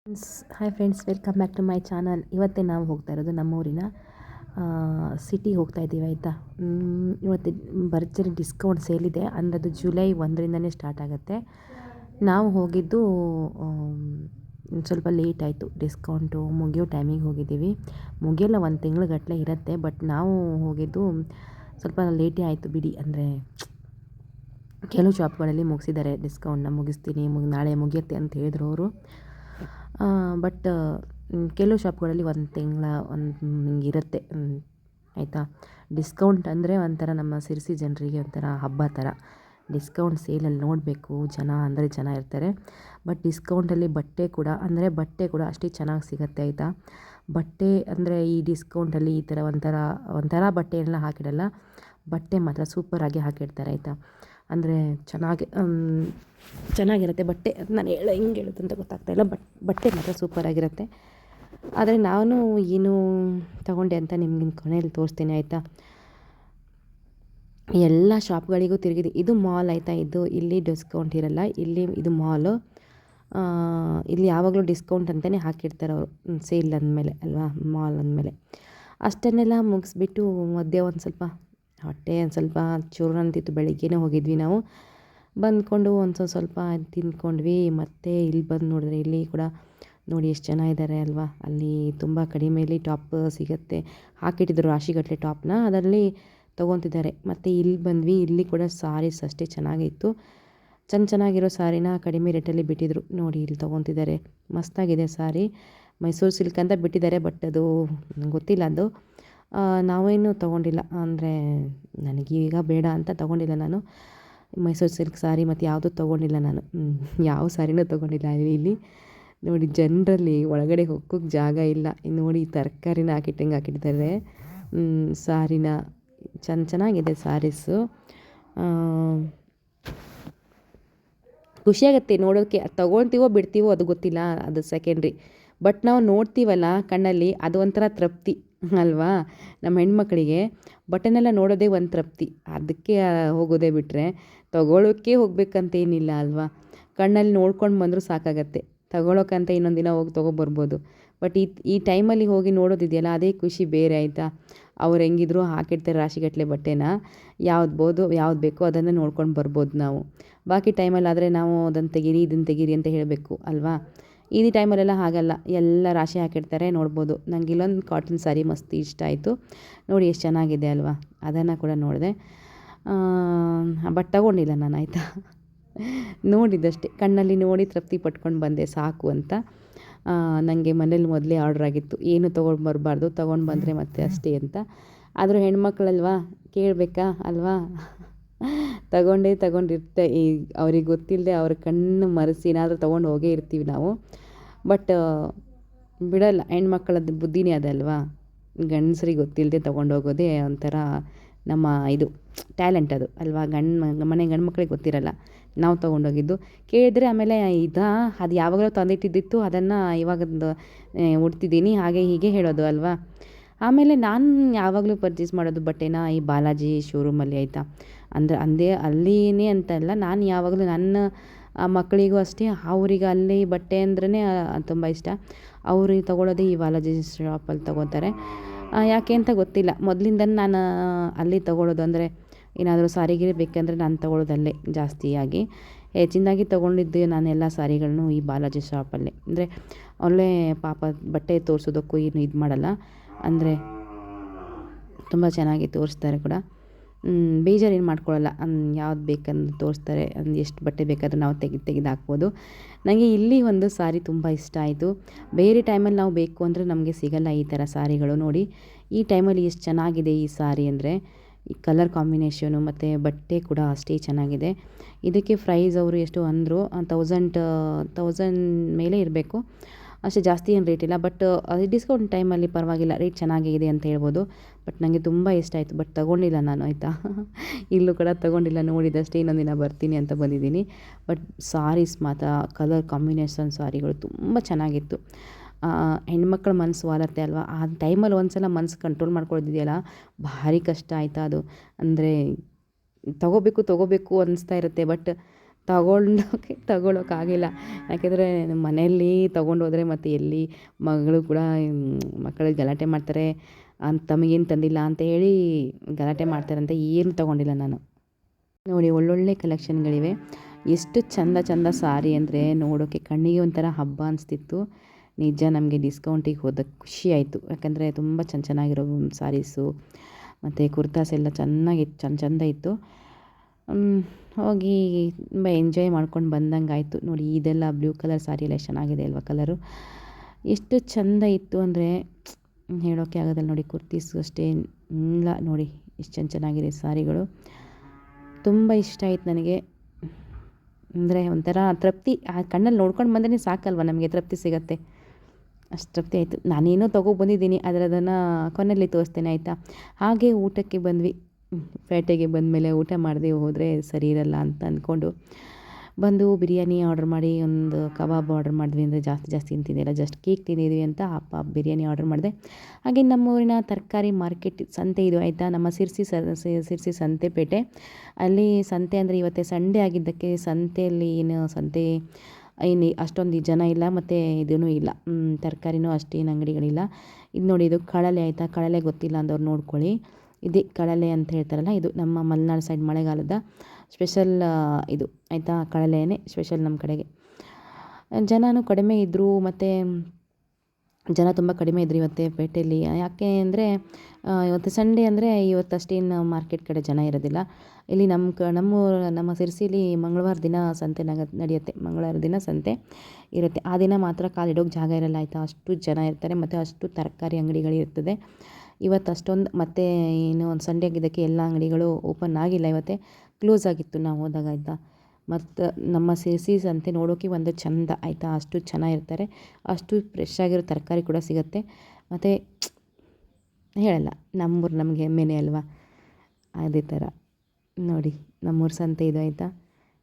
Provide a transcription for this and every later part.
Hi friends, welcome back to my channel. ಇವತ್ತೇ ನಾವು ಹೋಗ್ತಾ ಇರೋದು ನಮ್ಮೂರಿನ ಸಿಟಿಗೆ ಹೋಗ್ತಾ ಇದ್ದೀವಿ ಆಯಿತಾ. ಇವತ್ತು ಭರ್ಜರಿ ಡಿಸ್ಕೌಂಟ್ ಸೇಲ್ ಇದೆ. ಅಂದರೆ ಅದು ಜುಲೈ 1ರಿಂದನೇ ಸ್ಟಾರ್ಟ್ ಆಗುತ್ತೆ. ನಾವು ಹೋಗಿದ್ದು ಸ್ವಲ್ಪ ಲೇಟ್ ಆಯಿತು. ಡಿಸ್ಕೌಂಟು ಮುಗಿಯೋ ಟೈಮಿಗೆ ಹೋಗಿದ್ದೀವಿ. ಮುಗಿಯಲ್ಲ, ಒಂದು ತಿಂಗ್ಳುಗಟ್ಟಲೆ ಇರುತ್ತೆ. ಬಟ್ ನಾವು ಹೋಗಿದ್ದು ಸ್ವಲ್ಪ ಲೇಟೇ ಆಯಿತು ಬಿಡಿ. ಅಂದರೆ ಕೆಲವು ಶಾಪ್ಗಳಲ್ಲಿ ಮುಗಿಸಿದ್ದಾರೆ, ಡಿಸ್ಕೌಂಟ್ನ ಮುಗಿಸ್ತೀನಿ, ನಾಳೆ ಮುಗಿಯುತ್ತೆ ಅಂತ ಹೇಳಿದ್ರು ಅವರು. ಬಟ್ ಕೆಲವು ಶಾಪ್ಗಳಲ್ಲಿ ಒಂದು ತಿಂಗಳ ಹಿಂಗಿರುತ್ತೆ ಆಯಿತಾ. ಡಿಸ್ಕೌಂಟ್ ಅಂದರೆ ಒಂಥರ ನಮ್ಮ ಸಿರ್ಸಿ ಜನರಿಗೆ ಒಂಥರ ಹಬ್ಬ ಥರ. ಡಿಸ್ಕೌಂಟ್ ಸೇಲಲ್ಲಿ ನೋಡಬೇಕು, ಜನ ಅಂದರೆ ಜನ ಇರ್ತಾರೆ. ಬಟ್ ಡಿಸ್ಕೌಂಟಲ್ಲಿ ಬಟ್ಟೆ ಕೂಡ ಅಷ್ಟೇ ಚೆನ್ನಾಗಿ ಸಿಗುತ್ತೆ ಆಯಿತಾ. ಬಟ್ಟೆ ಅಂದರೆ ಈ ಡಿಸ್ಕೌಂಟಲ್ಲಿ ಈ ಥರ ಒಂಥರ ಬಟ್ಟೆಯೆಲ್ಲ ಹಾಕಿಡಲ್ಲ. ಬಟ್ಟೆ ಮಾತ್ರ ಸೂಪರಾಗಿ ಹಾಕಿಡ್ತಾರೆ ಆಯಿತಾ. ಅಂದರೆ ಚೆನ್ನಾಗಿರುತ್ತೆ ಬಟ್ಟೆ. ನಾನು ಹೆಂಗೆ ಹೇಳೋದು ಅಂತ ಗೊತ್ತಾಗ್ತಾಯಿಲ್ಲ. ಬಟ್ಟೆ ಮಾತ್ರ ಸೂಪರಾಗಿರುತ್ತೆ. ಆದರೆ ನಾನು ಏನು ತಗೊಂಡೆ ಅಂತ ನಿಮ್ಗೆ ಕೊನೆಯಲ್ಲಿ ತೋರಿಸ್ತೀನಿ ಆಯಿತಾ. ಎಲ್ಲ ಶಾಪ್ಗಳಿಗೂ ತಿರುಗಿದೆ. ಇದು ಮಾಲ್ ಆಯಿತಾ. ಇಲ್ಲಿ ಡಿಸ್ಕೌಂಟ್ ಇರಲ್ಲ. ಇದು ಮಾಲು. ಇಲ್ಲಿ ಯಾವಾಗಲೂ ಡಿಸ್ಕೌಂಟ್ ಅಂತಲೇ ಹಾಕಿರ್ತಾರೆ ಅವರು, ಸೇಲ್ ಅಂದಮೇಲೆ ಅಲ್ವಾ, ಮಾಲ್ ಅಂದಮೇಲೆ. ಅಷ್ಟನ್ನೆಲ್ಲ ಮುಗಿಸ್ಬಿಟ್ಟು ಮಧ್ಯೆ ಒಂದು ಸ್ವಲ್ಪ ಚೂರು ಅಂತಿತ್ತು. ಬೆಳಿಗ್ಗೆನೇ ಹೋಗಿದ್ವಿ ನಾವು. ಬಂದ್ಕೊಂಡು ಸ್ವಲ್ಪ ತಿಂದ್ಕೊಂಡ್ವಿ. ಮತ್ತು ಇಲ್ಲಿ ಬಂದು ನೋಡಿದ್ರೆ ಇಲ್ಲಿ ಕೂಡ ನೋಡಿ ಎಷ್ಟು ಜನ ಇದ್ದಾರೆ ಅಲ್ವಾ. ಅಲ್ಲಿ ತುಂಬ ಕಡಿಮೆಯಲ್ಲಿ ಟಾಪ್ ಸಿಗುತ್ತೆ. ಹಾಕಿಟ್ಟಿದ್ರು ರಾಶಿಗಟ್ಟಲೆ ಟಾಪ್ನ, ಅದರಲ್ಲಿ ತೊಗೊತಿದ್ದಾರೆ. ಮತ್ತು ಇಲ್ಲಿ ಬಂದ್ವಿ. ಇಲ್ಲಿ ಕೂಡ ಸಾರೀಸ್ ಅಷ್ಟೇ ಚೆನ್ನಾಗಿತ್ತು. ಚೆನ್ನಾಗಿರೋ ಸಾರಿನ ಕಡಿಮೆ ರೇಟಲ್ಲಿ ಬಿಟ್ಟಿದ್ರು. ನೋಡಿ ಇಲ್ಲಿ ತೊಗೊತಿದ್ದಾರೆ. ಮಸ್ತಾಗಿದೆ ಸಾರಿ. ಮೈಸೂರು ಸಿಲ್ಕ್ ಅಂತ ಬಿಟ್ಟಿದ್ದಾರೆ. ಬಟ್ ಅದು ಗೊತ್ತಿಲ್ಲ. ಅದು ನಾವೇನು ತೊಗೊಂಡಿಲ್ಲ. ಅಂದರೆ ನನಗೀಗ ಬೇಡ ಅಂತ ತೊಗೊಂಡಿಲ್ಲ ನಾನು ಮೈಸೂರು ಸಿಲ್ಕ್ ಸಾರಿ. ಮತ್ತು ಯಾವುದೂ ತೊಗೊಂಡಿಲ್ಲ ನಾನು. ಯಾವ ಸಾರಿನೂ ತೊಗೊಂಡಿಲ್ಲ. ಇಲ್ಲಿ ನೋಡಿ, ಜನರಲ್ಲಿ ಒಳಗಡೆ ಹೋಗೋಕ್ಕೆ ಜಾಗ ಇಲ್ಲ. ನೋಡಿ ತರಕಾರಿನ ಹಾಕಿಟ್ಟಿದ್ದಾರೆ ಸಾರಿನ. ಚೆನ್ನಾಗಿದೆ ಸಾರೀಸು. ಖುಷಿಯಾಗತ್ತೆ ನೋಡೋಕ್ಕೆ. ಅದು ತೊಗೊಳ್ತೀವೋ ಬಿಡ್ತೀವೋ ಅದು ಗೊತ್ತಿಲ್ಲ, ಅದು ಸೆಕೆಂಡ್ರಿ. ಬಟ್ ನಾವು ನೋಡ್ತೀವಲ್ಲ ಕಣ್ಣಲ್ಲಿ, ಅದು ಒಂಥರ ತೃಪ್ತಿ ಅಲ್ವಾ. ನಮ್ಮ ಹೆಣ್ಮಕ್ಳಿಗೆ ಬಟ್ಟೆನೆಲ್ಲ ನೋಡೋದೇ ಒಂದು ತೃಪ್ತಿ. ಅದಕ್ಕೆ ಹೋಗೋದೇ ಬಿಟ್ಟರೆ ತೊಗೊಳೋಕ್ಕೆ ಹೋಗ್ಬೇಕಂತೇನಿಲ್ಲ ಅಲ್ವಾ. ಕಣ್ಣಲ್ಲಿ ನೋಡ್ಕೊಂಡು ಬಂದರೂ ಸಾಕಾಗತ್ತೆ. ತೊಗೊಳೋಕ್ಕಂತ ಇನ್ನೊಂದು ದಿನ ಹೋಗಿ ತೊಗೊಬರ್ಬೋದು. ಬಟ್ ಈ ಟೈಮಲ್ಲಿ ಹೋಗಿ ನೋಡೋದಿದೆಯಲ್ಲ, ಅದೇ ಖುಷಿ ಬೇರೆ ಆಯಿತಾ. ಅವ್ರು ಹೆಂಗಿದ್ರು ಹಾಕಿರ್ತಾರೆ ರಾಶಿಗಟ್ಟಲೆ ಬಟ್ಟೆನ. ಯಾವ್ದು ಬೇಕೋ ಅದನ್ನು ನೋಡ್ಕೊಂಡು ಬರ್ಬೋದು ನಾವು. ಬಾಕಿ ಟೈಮಲ್ಲಾದರೆ ನಾವು ಅದನ್ನು ತೆಗೀರಿ ಇದನ್ನು ತೆಗೀರಿ ಅಂತ ಹೇಳಬೇಕು ಅಲ್ವಾ. ಈ ಟೈಮಲ್ಲೆಲ್ಲ ಹಾಗಲ್ಲ, ಎಲ್ಲ ರಾಶಿ ಹಾಕಿರ್ತಾರೆ, ನೋಡ್ಬೋದು. ನನಗೆ ಇಲ್ಲೊಂದು ಕಾಟನ್ ಸಾರಿ ಮಸ್ತ್ ಇಷ್ಟ ಆಯಿತು. ನೋಡಿ ಎಷ್ಟು ಚೆನ್ನಾಗಿದೆ ಅಲ್ವಾ. ಅದನ್ನು ಕೂಡ ನೋಡಿದೆ. ಬಟ್ ತಗೊಂಡಿಲ್ಲ ನಾನು ಆಯಿತಾ. ನೋಡಿದ್ದಷ್ಟೇ, ಕಣ್ಣಲ್ಲಿ ನೋಡಿ ತೃಪ್ತಿ ಪಟ್ಕೊಂಡು ಬಂದೆ ಸಾಕು ಅಂತ. ನನಗೆ ಮನೇಲಿ ಮೊದಲೇ ಆರ್ಡ್ರ್ ಆಗಿತ್ತು, ಏನು ತೊಗೊಂಡು ಬರಬಾರ್ದು, ತೊಗೊಂಡು ಬಂದರೆ ಮತ್ತೆ ಅಷ್ಟೇ ಅಂತ. ಆದರೂ ಹೆಣ್ಮಕ್ಳಲ್ವಾ, ಕೇಳಬೇಕಾ ಅಲ್ವಾ. ತಗೊಂಡಿರ್ತೆ ಅವ್ರಿಗೆ ಗೊತ್ತಿಲ್ಲದೆ ಅವ್ರ ಕಣ್ಣು ಮರೆಸಿ ಏನಾದರೂ ತೊಗೊಂಡು ಹೋಗೇ ಇರ್ತೀವಿ ನಾವು. ಬಟ್ ಬಿಡಲ್ಲ, ಹೆಣ್ಮಕ್ಳದ್ದು ಬುದ್ಧಿನೇ ಅದಲ್ವಾ. ಗಂಡಸ್ರಿಗೆ ಗೊತ್ತಿಲ್ಲದೆ ತೊಗೊಂಡೋಗೋದೇ ಒಂಥರ ನಮ್ಮ ಟ್ಯಾಲೆಂಟ್ ಅದು ಅಲ್ವಾ. ಮನೆ ಗಂಡ್ಮಕ್ಳಿಗೆ ಗೊತ್ತಿರಲ್ಲ. ನಾವು ತೊಗೊಂಡೋಗಿದ್ದು ಕೇಳಿದರೆ ಆಮೇಲೆ ಅದು ಯಾವಾಗಲೂ ತಂದಿಟ್ಟಿದ್ದಿತ್ತು, ಅದನ್ನು ಇವಾಗದ್ದು ಉಡ್ತಿದ್ದೀನಿ ಹಾಗೆ ಹೀಗೆ ಹೇಳೋದು ಅಲ್ವಾ. ಆಮೇಲೆ ನಾನು ಯಾವಾಗಲೂ ಪರ್ಚೇಸ್ ಮಾಡೋದು ಬಟ್ಟೆನ ಈ ಬಾಲಾಜಿ ಶೋರೂಮಲ್ಲಿ ಆಯಿತಾ. ಅಂದರೆ ಅಲ್ಲಿನೇ ಅಂತಲ್ಲ, ನಾನು ಯಾವಾಗಲೂ ನನ್ನ ಮಕ್ಕಳಿಗೂ ಅಷ್ಟೇ, ಅವ್ರಿಗೆ ಅಲ್ಲಿ ಬಟ್ಟೆ ಅಂದ್ರೇ ತುಂಬ ಇಷ್ಟ. ಅವ್ರಿಗೆ ತೊಗೊಳೋದೇ ಈ ಬಾಲಾಜಿ ಶಾಪಲ್ಲಿ ತೊಗೋತಾರೆ. ಯಾಕೆ ಅಂತ ಗೊತ್ತಿಲ್ಲ, ಮೊದಲಿಂದ ನಾನು ಅಲ್ಲಿ ತೊಗೊಳೋದು. ಅಂದರೆ ಏನಾದರೂ ಸಾರಿಗೆ ಬೇಕಂದರೆ ನಾನು ತೊಗೊಳೋದಲ್ಲೇ ಜಾಸ್ತಿಯಾಗಿ. ಹೆಚ್ಚಿನದಾಗಿ ತೊಗೊಂಡಿದ್ದು ನಾನು ಎಲ್ಲ ಸಾರಿಗಳನ್ನು ಈ ಬಾಲಾಜಿ ಶಾಪಲ್ಲೇ. ಅಂದರೆ ಒಳ್ಳೆ ಪಾಪ ಬಟ್ಟೆ ತೋರಿಸೋದಕ್ಕೂ ಏನು ಇದು ಮಾಡಲ್ಲ. ಅಂದರೆ ತುಂಬ ಚೆನ್ನಾಗಿ ತೋರಿಸ್ತಾರೆ ಕೂಡ. ಬೇಜಾರೇನು ಮಾಡ್ಕೊಳ್ಳಲ್ಲ. ಯಾವ್ದು ಬೇಕಂದು ತೋರಿಸ್ತಾರೆ. ಎಷ್ಟು ಬಟ್ಟೆ ಬೇಕಾದರೂ ನಾವು ತೆಗೆದು ಹಾಕ್ಬೋದು. ನನಗೆ ಇಲ್ಲಿ ಒಂದು ಸಾರಿ ತುಂಬ ಇಷ್ಟ ಆಯಿತು. ಬೇರೆ ಟೈಮಲ್ಲಿ ನಾವು ಬೇಕು ಅಂದರೆ ನಮಗೆ ಸಿಗಲ್ಲ ಈ ಥರ ಸಾರಿಗಳು. ನೋಡಿ ಈ ಟೈಮಲ್ಲಿ ಎಷ್ಟು ಚೆನ್ನಾಗಿದೆ ಈ ಸಾರಿ. ಅಂದರೆ ಈ ಕಲರ್ ಕಾಂಬಿನೇಷನು ಮತ್ತು ಬಟ್ಟೆ ಕೂಡ ಅಷ್ಟೇ ಚೆನ್ನಾಗಿದೆ. ಇದಕ್ಕೆ ಪ್ರೈಸ್ ಅವರು ಎಷ್ಟು ಅಂದರು, 1000 ಮೇಲೆ ಇರಬೇಕು ಅಷ್ಟೇ, ಜಾಸ್ತಿ ಏನು ರೇಟ್ ಇಲ್ಲ. ಬಟ್ ಅದು ಡಿಸ್ಕೌಂಟ್ ಟೈಮಲ್ಲಿ ಪರವಾಗಿಲ್ಲ, ರೇಟ್ ಚೆನ್ನಾಗಿದೆ ಅಂತ ಹೇಳ್ಬೋದು. ಬಟ್ ನನಗೆ ತುಂಬ ಇಷ್ಟ ಆಯಿತು. ಬಟ್ ತೊಗೊಂಡಿಲ್ಲ ನಾನು ಆಯಿತಾ. ಇಲ್ಲೂ ಕೂಡ ತೊಗೊಂಡಿಲ್ಲ, ನೋಡಿದಷ್ಟೇ. ಇನ್ನೊಂದು ದಿನ ಬರ್ತೀನಿ ಅಂತ ಬಂದಿದ್ದೀನಿ. ಬಟ್ ಸಾರೀಸ್ ಮಾತ್ರ ಕಲರ್ ಕಾಂಬಿನೇಷನ್ ಸಾರಿಗಳು ತುಂಬ ಚೆನ್ನಾಗಿತ್ತು. ಹೆಣ್ಮಕ್ಳ ಮನಸ್ಸು ವಾಲತ್ತೆ ಅಲ್ವಾ. ಆ ಟೈಮಲ್ಲಿ ಒಂದು ಸಲ ಮನಸ್ಸು ಕಂಟ್ರೋಲ್ ಮಾಡ್ಕೊಳ್ಳೋದಿದೆಯಲ್ಲ, ಭಾರಿ ಕಷ್ಟ ಆಯಿತಾ ಅದು. ಅಂದರೆ ತೊಗೋಬೇಕು ಅನ್ನಿಸ್ತಾ ಇರುತ್ತೆ. ಬಟ್ ತಗೊಳ್ಳೋಕ್ಕಾಗಿಲ್ಲ. ಯಾಕೆಂದರೆ ಮನೆಯಲ್ಲಿ ತೊಗೊಂಡೋದ್ರೆ ಮತ್ತು ಎಲ್ಲಿ ಮಗಳು ಕೂಡ ಮಕ್ಕಳು ಗಲಾಟೆ ಮಾಡ್ತಾರೆ, ತಮಗೇನು ತಂದಿಲ್ಲ ಅಂತ ಹೇಳಿ ಗಲಾಟೆ ಮಾಡ್ತಾರಂತೆ. ಏನು ತೊಗೊಂಡಿಲ್ಲ ನಾನು. ನೋಡಿ ಒಳ್ಳೊಳ್ಳೆ ಕಲೆಕ್ಷನ್ಗಳಿವೆ. ಎಷ್ಟು ಚಂದ ಸಾರಿ ಅಂದರೆ ನೋಡೋಕ್ಕೆ ಕಣ್ಣಿಗೆ ಒಂಥರ ಹಬ್ಬ ಅನಿಸ್ತಿತ್ತು. ನಿಜ ನಮಗೆ ಡಿಸ್ಕೌಂಟಿಗೆ ಹೋದಾಗ ಖುಷಿ ಆಯಿತು. ಯಾಕಂದರೆ ತುಂಬ ಚೆನ್ನಾಗಿರೋ ಸಾರೀಸು ಮತ್ತು ಕುರ್ತಾಸ್ ಎಲ್ಲ ಚಂದ ಇತ್ತು. ಹೋಗಿ ತುಂಬ ಎಂಜಾಯ್ ಮಾಡ್ಕೊಂಡು ಬಂದಂಗೆ ಆಯಿತು. ನೋಡಿ ಇದೆಲ್ಲ ಬ್ಲೂ ಕಲರ್ ಸಾರಿ ಎಲ್ಲ ಎಷ್ಟು ಚೆನ್ನಾಗಿದೆ ಅಲ್ವಾ ಕಲರು. ಎಷ್ಟು ಚೆಂದ ಇತ್ತು ಅಂದರೆ ಹೇಳೋಕ್ಕೆ ಆಗೋದಿಲ್ಲ. ನೋಡಿ ಕುರ್ತೀಸು ಅಷ್ಟೇ ಇಲ್ಲ, ನೋಡಿ ಎಷ್ಟು ಚೆನ್ನಾಗಿದೆ ಸಾರಿಗಳು. ತುಂಬ ಇಷ್ಟ ಆಯ್ತು ನನಗೆ. ಅಂದರೆ ಒಂಥರ ತೃಪ್ತಿ, ಆ ಕಣ್ಣಲ್ಲಿ ನೋಡ್ಕೊಂಡು ಬಂದರೆ ಸಾಕಲ್ವ, ನಮಗೆ ತೃಪ್ತಿ ಸಿಗುತ್ತೆ. ಅಷ್ಟು ತೃಪ್ತಿ ಆಯಿತು. ನಾನೇನೋ ತೊಗೊಬಂದಿದ್ದೀನಿ, ಆದರೆ ಅದನ್ನು ಕೊನೆಯಲ್ಲಿ ತೋರಿಸ್ತೇನೆ ಆಯಿತಾ. ಹಾಗೆ ಊಟಕ್ಕೆ ಬಂದ್ವಿ. ಪೇಟೆಗೆ ಬಂದಮೇಲೆ ಊಟ ಮಾಡದೆ ಹೋದರೆ ಸರಿ ಇರಲ್ಲ ಅಂತ ಅಂದ್ಕೊಂಡು ಬಂದು ಬಿರಿಯಾನಿ ಆರ್ಡ್ರ್ ಮಾಡಿ, ಒಂದು ಕಬಾಬ್ ಆರ್ಡ್ರ್ ಮಾಡಿದ್ವಿ. ಅಂದರೆ ಜಾಸ್ತಿ ತಿಂತಿದ್ದಿಲ್ಲ, ಜಸ್ಟ್ ಕೇಕ್ ತಿಂದಿದ್ವಿ ಅಂತ ಬಿರಿಯಾನಿ ಆರ್ಡ್ರ್ ಮಾಡಿದೆ. ಹಾಗೆ ನಮ್ಮೂರಿನ ತರಕಾರಿ ಮಾರ್ಕೆಟ್ ಸಂತೆ ಇದು ಆಯಿತಾ. ನಮ್ಮ ಸಿರ್ಸಿ ಸಂತೆಪೇಟೆ ಅಲ್ಲಿ ಸಂತೆ. ಅಂದರೆ ಇವತ್ತೇ ಸಂಡೇ ಆಗಿದ್ದಕ್ಕೆ ಸಂತೆಯಲ್ಲಿ ಏನು ಅಷ್ಟೊಂದು ಜನ ಇಲ್ಲ, ಮತ್ತು ಇದೂ ಇಲ್ಲ, ತರಕಾರಿನೂ ಅಷ್ಟೇನು ಅಂಗಡಿಗಳಿಲ್ಲ. ಇದು ನೋಡಿ, ಇದು ಕಳಲೆ ಆಯಿತಾ. ಕಳಲೆ ಗೊತ್ತಿಲ್ಲ ಅಂದವ್ರು ನೋಡ್ಕೊಳ್ಳಿ. ಇದೇ ಕಳಲೆ ಅಂತ ಹೇಳ್ತಾರಲ್ಲ, ಇದು ನಮ್ಮ ಮಲೆನಾಡು ಸೈಡ್ ಮಳೆಗಾಲದ ಸ್ಪೆಷಲ್ ಇದು ಆಯಿತಾ. ಕಳಲೆನೇ ಸ್ಪೆಷಲ್ ನಮ್ಮ ಕಡೆಗೆ. ಜನನೂ ಕಡಿಮೆ ಇದ್ದರು, ಮತ್ತು ಜನ ತುಂಬ ಕಡಿಮೆ ಇದ್ದರು ಇವತ್ತೇ ಪೇಟೆಯಲ್ಲಿ. ಯಾಕೆ ಅಂದರೆ ಇವತ್ತು ಸಂಡೇ ಅಂದರೆ ಇವತ್ತು ಅಷ್ಟೇನು ಮಾರ್ಕೆಟ್ ಕಡೆ ಜನ ಇರೋದಿಲ್ಲ. ಇಲ್ಲಿ ನಮ್ಮ ಸಿರ್ಸಿಲಿ ಮಂಗಳವಾರ ದಿನ ಸಂತೆ ನಡೆಯುತ್ತೆ. ಮಂಗಳವಾರ ದಿನ ಸಂತೆ ಇರುತ್ತೆ. ಆ ದಿನ ಮಾತ್ರ ಕಾಲಿಡೋಕ್ಕೆ ಜಾಗ ಇರಲ್ಲ ಆಯಿತಾ. ಅಷ್ಟು ಜನ ಇರ್ತಾರೆ, ಮತ್ತು ಅಷ್ಟು ತರಕಾರಿ ಅಂಗಡಿಗಳಿರ್ತದೆ. ಇವತ್ತು ಅಷ್ಟೊಂದು, ಮತ್ತು ಏನು ಒಂದು ಸಂಡೇ ಆಗಿದ್ದಕ್ಕೆ ಎಲ್ಲ ಅಂಗಡಿಗಳು ಓಪನ್ ಆಗಿಲ್ಲ, ಇವತ್ತೇ ಕ್ಲೋಸ್ ಆಗಿತ್ತು ನಾವು ಹೋದಾಗ ಆಯಿತಾ. ಮತ್ತು ನಮ್ಮ ಸಿರ್ಸಿ ಸಂತೆ ನೋಡೋಕ್ಕೆ ಒಂದು ಚೆಂದ ಆಯಿತಾ. ಅಷ್ಟು ಚೆನ್ನಾಗಿರ್ತಾರೆ, ಅಷ್ಟು ಫ್ರೆಶ್ ಆಗಿರೋ ತರಕಾರಿ ಕೂಡ ಸಿಗುತ್ತೆ. ಮತ್ತು ಹೇಳಲ್ಲ, ನಮ್ಮೂರು ನಮಗೆ ಹೆಮ್ಮೆನೇ ಅಲ್ವಾ. ಅದೇ ಥರ ನೋಡಿ ನಮ್ಮೂರು ಸಂತೆ ಇದು ಆಯಿತಾ.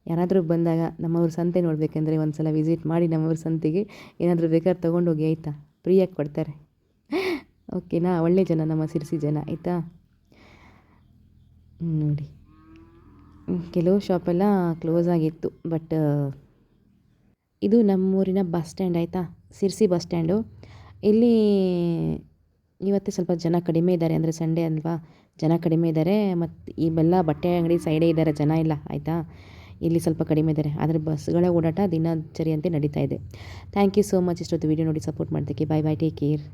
ಯಾರಾದರೂ ಬಂದಾಗ ನಮ್ಮೂರು ಸಂತೆ ನೋಡಬೇಕಂದ್ರೆ ಒಂದು ಸಲ ವಿಸಿಟ್ ಮಾಡಿ ನಮ್ಮೂರು ಸಂತೆಗೆ. ಏನಾದರೂ ಬೇಕಾದ್ರೆ ತೊಗೊಂಡೋಗಿ ಆಯಿತಾ, ಫ್ರೀಯಾಗಿ ಕೊಡ್ತಾರೆ. ಓಕೆನಾ. ಒಳ್ಳೆ ಜನ ನಮ್ಮ ಸಿರ್ಸಿ ಜನ ಆಯಿತಾ. ನೋಡಿ ಕೆಲವು ಶಾಪೆಲ್ಲ ಕ್ಲೋಸ್ ಆಗಿತ್ತು, ಬಟ್ ಇದು ನಮ್ಮೂರಿನ ಬಸ್ ಸ್ಟ್ಯಾಂಡ್ ಆಯಿತಾ. Sirsi bus stand. ಇಲ್ಲಿ ಇವತ್ತೇ ಸ್ವಲ್ಪ ಜನ ಕಡಿಮೆ ಇದ್ದಾರೆ, ಅಂದರೆ ಸಂಡೇ ಅಲ್ವಾ, ಜನ ಕಡಿಮೆ ಇದ್ದಾರೆ. ಮತ್ತು ಇವೆಲ್ಲ ಬಟ್ಟೆ ಅಂಗಡಿ ಸೈಡೇ ಇದ್ದಾರೆ, ಜನ ಇಲ್ಲ ಆಯಿತಾ. ಇಲ್ಲಿ ಸ್ವಲ್ಪ ಕಡಿಮೆ ಇದ್ದಾರೆ, ಆದರೆ ಬಸ್ಗಳ ಓಡಾಟ ದಿನಚರಿಯಂತೆ ನಡೀತಾ ಇದೆ. Thank you so much. ಇಷ್ಟೊತ್ತು ವೀಡಿಯೋ ನೋಡಿ ಸಪೋರ್ಟ್ ಮಾಡೋದಕ್ಕೆ. Bye take care.